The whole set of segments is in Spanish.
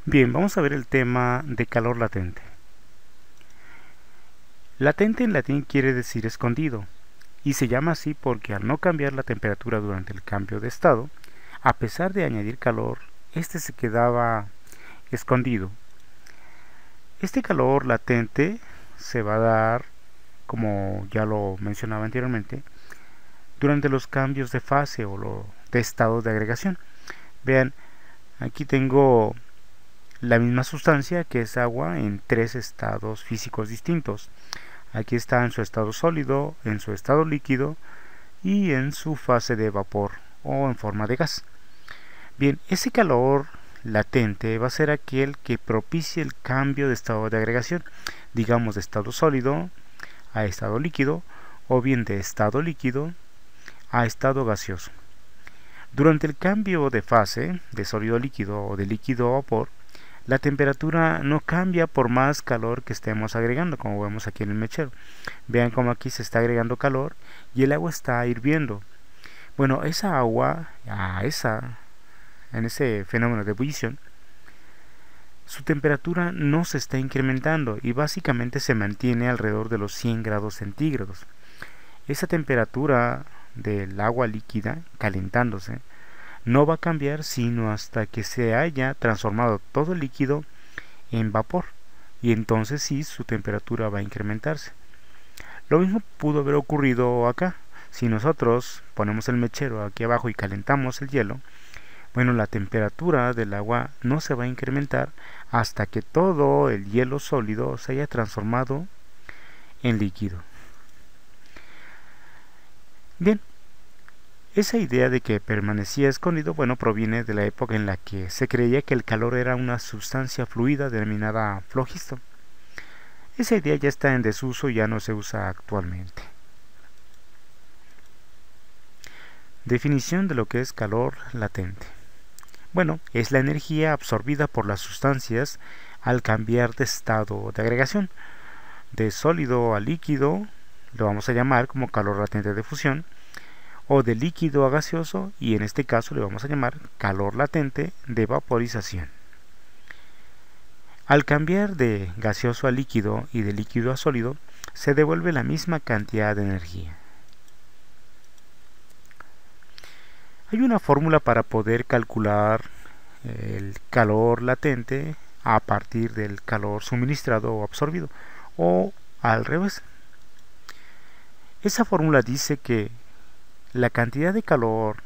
Bien, vamos a ver el tema de calor latente. Latente en latín quiere decir escondido, y se llama así porque al no cambiar la temperatura durante el cambio de estado, a pesar de añadir calor, este se quedaba escondido. Este calor latente se va a dar, como ya lo mencionaba anteriormente, durante los cambios de fase o de estado de agregación. Vean, aquí tengo la misma sustancia que es agua en tres estados físicos distintos. Aquí está en su estado sólido, en su estado líquido y en su fase de vapor o en forma de gas. Bien, ese calor latente va a ser aquel que propicie el cambio de estado de agregación, digamos de estado sólido a estado líquido o bien de estado líquido a estado gaseoso. Durante el cambio de fase de sólido a líquido o de líquido a vapor, la temperatura no cambia por más calor que estemos agregando, como vemos aquí en el mechero. Vean cómo aquí se está agregando calor y el agua está hirviendo. Bueno, esa agua, en ese fenómeno de ebullición, su temperatura no se está incrementando y básicamente se mantiene alrededor de los 100 grados centígrados. Esa temperatura del agua líquida calentándose no va a cambiar sino hasta que se haya transformado todo el líquido en vapor, y entonces sí su temperatura va a incrementarse. Lo mismo pudo haber ocurrido acá. Si nosotros ponemos el mechero aquí abajo y calentamos el hielo, bueno, la temperatura del agua no se va a incrementar hasta que todo el hielo sólido se haya transformado en líquido. Bien, esa idea de que permanecía escondido, bueno, proviene de la época en la que se creía que el calor era una sustancia fluida denominada flogisto. Esa idea ya está en desuso y ya no se usa actualmente. Definición de lo que es calor latente. Bueno, es la energía absorbida por las sustancias al cambiar de estado de agregación. De sólido a líquido lo vamos a llamar como calor latente de fusión, o de líquido a gaseoso, y en este caso le vamos a llamar calor latente de vaporización. Al cambiar de gaseoso a líquido y de líquido a sólido, se devuelve la misma cantidad de energía. Hay una fórmula para poder calcular el calor latente a partir del calor suministrado o absorbido, o al revés. Esa fórmula dice que la cantidad de calor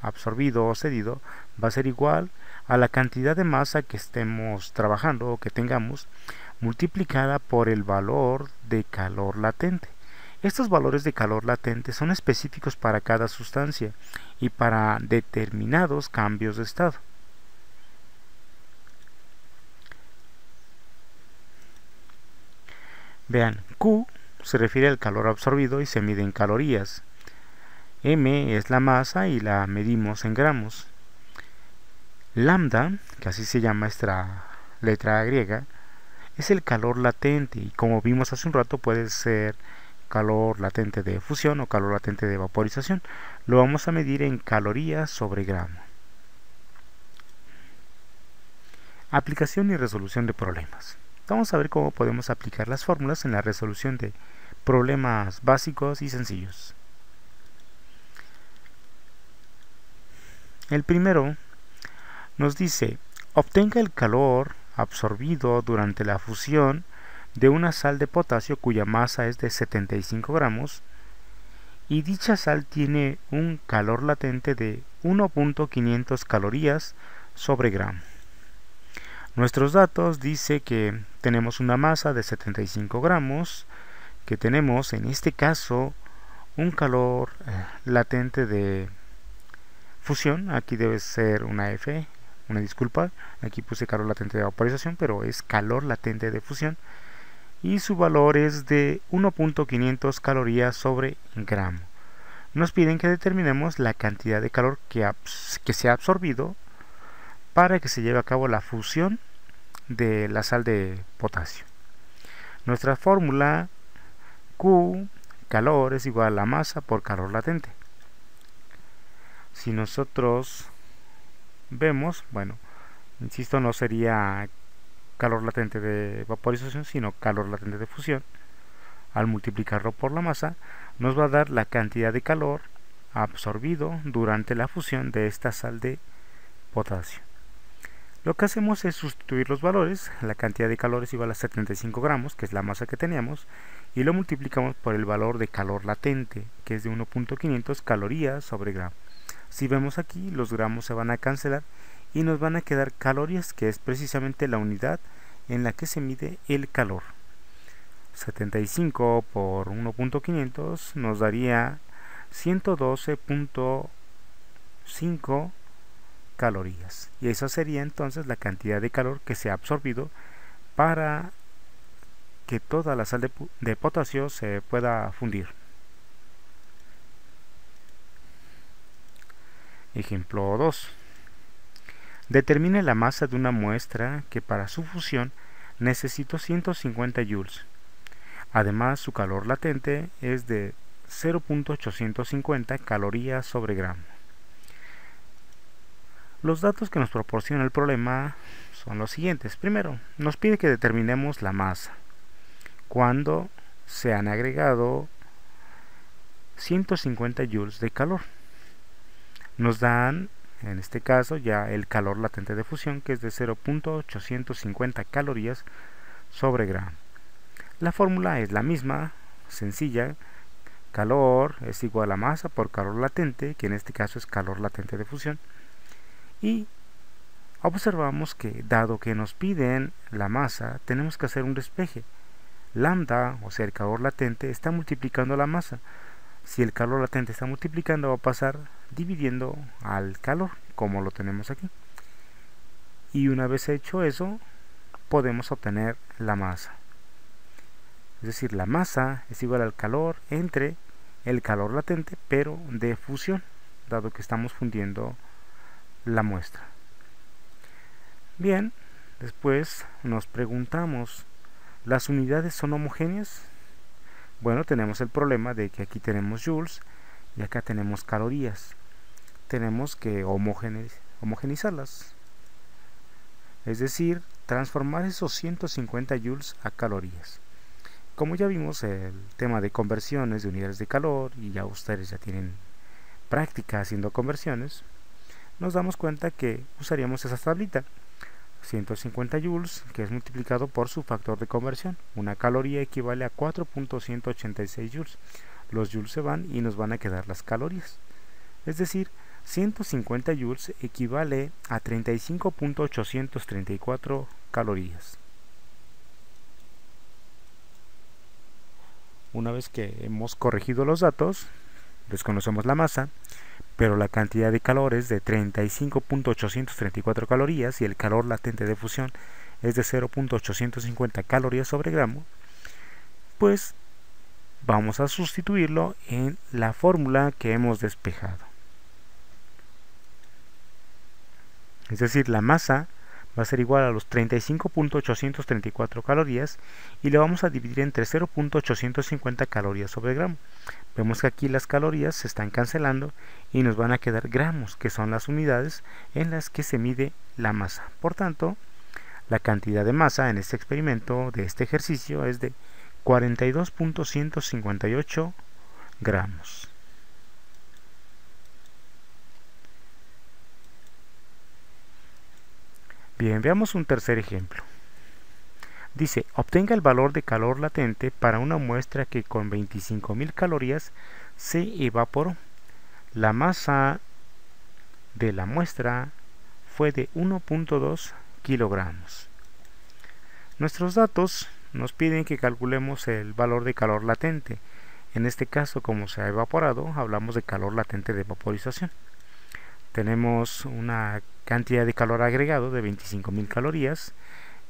absorbido o cedido va a ser igual a la cantidad de masa que estemos trabajando o que tengamos multiplicada por el valor de calor latente. Estos valores de calor latente son específicos para cada sustancia y para determinados cambios de estado. Vean, Q se refiere al calor absorbido y se mide en calorías. M es la masa y la medimos en gramos. Lambda, que así se llama esta letra griega, es el calor latente y como vimos hace un rato puede ser calor latente de fusión o calor latente de vaporización. Lo vamos a medir en calorías sobre gramo. Aplicación y resolución de problemas. Vamos a ver cómo podemos aplicar las fórmulas en la resolución de problemas básicos y sencillos. El primero nos dice: obtenga el calor absorbido durante la fusión de una sal de potasio cuya masa es de 75 gramos y dicha sal tiene un calor latente de 1.500 calorías sobre gramo. Nuestros datos dice que tenemos una masa de 75 gramos, que tenemos en este caso un calor latente de fusión, aquí debe ser una F, una disculpa, aquí puse calor latente de vaporización, pero es calor latente de fusión, y su valor es de 1.500 calorías sobre gramo. Nos piden que determinemos la cantidad de calor que se ha absorbido para que se lleve a cabo la fusión de la sal de potasio. Nuestra fórmula Q, calor, es igual a la masa por calor latente. Si nosotros vemos, bueno, Insisto, no sería calor latente de vaporización, sino calor latente de fusión. Al multiplicarlo por la masa, nos va a dar la cantidad de calor absorbido durante la fusión de esta sal de potasio. Lo que hacemos es sustituir los valores. La cantidad de calor es igual a 75 gramos, que es la masa que teníamos, y lo multiplicamos por el valor de calor latente, que es de 1.500 calorías sobre gramo. Si vemos aquí, los gramos se van a cancelar y nos van a quedar calorías, que es precisamente la unidad en la que se mide el calor. 75 por 1.500 nos daría 112.5 calorías, y esa sería entonces la cantidad de calor que se ha absorbido para que toda la sal de potasio se pueda fundir. Ejemplo 2. Determine la masa de una muestra que para su fusión necesitó 150 joules. Además, su calor latente es de 0.850 calorías sobre gramo. Los datos que nos proporciona el problema son los siguientes. Primero, nos pide que determinemos la masa cuando se han agregado 150 joules de calor. Nos dan, en este caso, ya el calor latente de fusión, que es de 0.850 calorías sobre gramo. La fórmula es la misma, sencilla. Calor es igual a masa por calor latente, que en este caso es calor latente de fusión. Y observamos que, dado que nos piden la masa, tenemos que hacer un despeje. Lambda, o sea el calor latente, está multiplicando la masa. Si el calor latente está multiplicando, va a pasar dividiendo al calor, como lo tenemos aquí. Y una vez hecho eso, podemos obtener la masa. Es decir, la masa es igual al calor entre el calor latente, pero de fusión, dado que estamos fundiendo la muestra. Bien, después nos preguntamos, ¿las unidades son homogéneas? Bueno, tenemos el problema de que aquí tenemos joules y acá tenemos calorías. Tenemos que homogeneizarlas, es decir, transformar esos 150 joules a calorías. Como ya vimos el tema de conversiones de unidades de calor, y ya ustedes ya tienen práctica haciendo conversiones, nos damos cuenta que usaríamos esa tablita. 150 joules, que es multiplicado por su factor de conversión. Una caloría equivale a 4.186 joules. Los joules se van y nos van a quedar las calorías. Es decir, 150 joules equivale a 35.834 calorías. Una vez que hemos corregido los datos, desconocemos la masa, pero la cantidad de calor es de 35.834 calorías y el calor latente de fusión es de 0.850 calorías sobre gramo, pues vamos a sustituirlo en la fórmula que hemos despejado. Es decir, la masa va a ser igual a los 35.834 calorías y le vamos a dividir entre 0.850 calorías sobre gramo. Vemos que aquí las calorías se están cancelando y nos van a quedar gramos, que son las unidades en las que se mide la masa. Por tanto, la cantidad de masa en este experimento, de este ejercicio, es de 42.158 gramos. Bien, veamos un tercer ejemplo. Dice, obtenga el valor de calor latente para una muestra que con 25.000 calorías se evaporó. La masa de la muestra fue de 1.2 kilogramos. Nuestros datos nos piden que calculemos el valor de calor latente. En este caso, como se ha evaporado, hablamos de calor latente de vaporización. Tenemos una cantidad de calor agregado de 25.000 calorías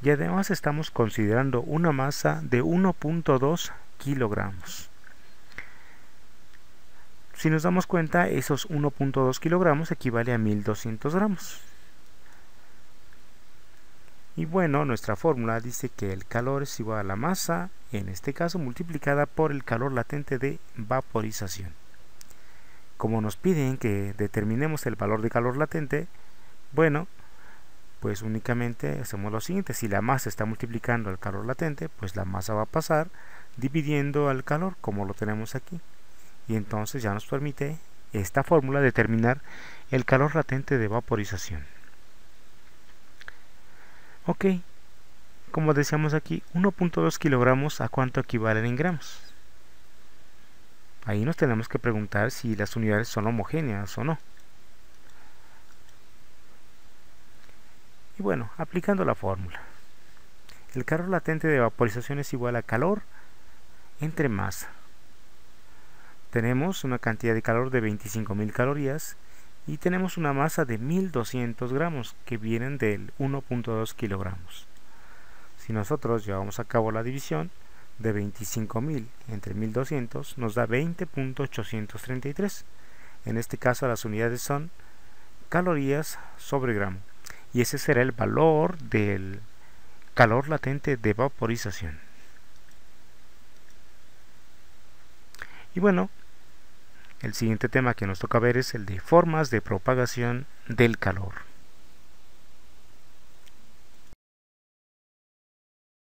y además estamos considerando una masa de 1.2 kilogramos. Si nos damos cuenta, esos 1.2 kilogramos equivale a 1.200 gramos. Y bueno, nuestra fórmula dice que el calor es igual a la masa, en este caso multiplicada por el calor latente de vaporización. Como nos piden que determinemos el valor de calor latente, bueno, pues únicamente hacemos lo siguiente: si la masa está multiplicando al calor latente, pues la masa va a pasar dividiendo al calor, como lo tenemos aquí, y entonces ya nos permite esta fórmula determinar el calor latente de vaporización. Ok, como decíamos aquí, 1.2 kilogramos, ¿a cuánto equivalen en gramos? Ahí nos tenemos que preguntar si las unidades son homogéneas o no. Y bueno, aplicando la fórmula, el calor latente de vaporización es igual a calor entre masa. Tenemos una cantidad de calor de 25.000 calorías y tenemos una masa de 1.200 gramos que vienen del 1.2 kilogramos. Si nosotros llevamos a cabo la división de 25.000 entre 1.200, nos da 20.833. En este caso las unidades son calorías sobre gramo, y ese será el valor del calor latente de vaporización. Y bueno, el siguiente tema que nos toca ver es el de formas de propagación del calor.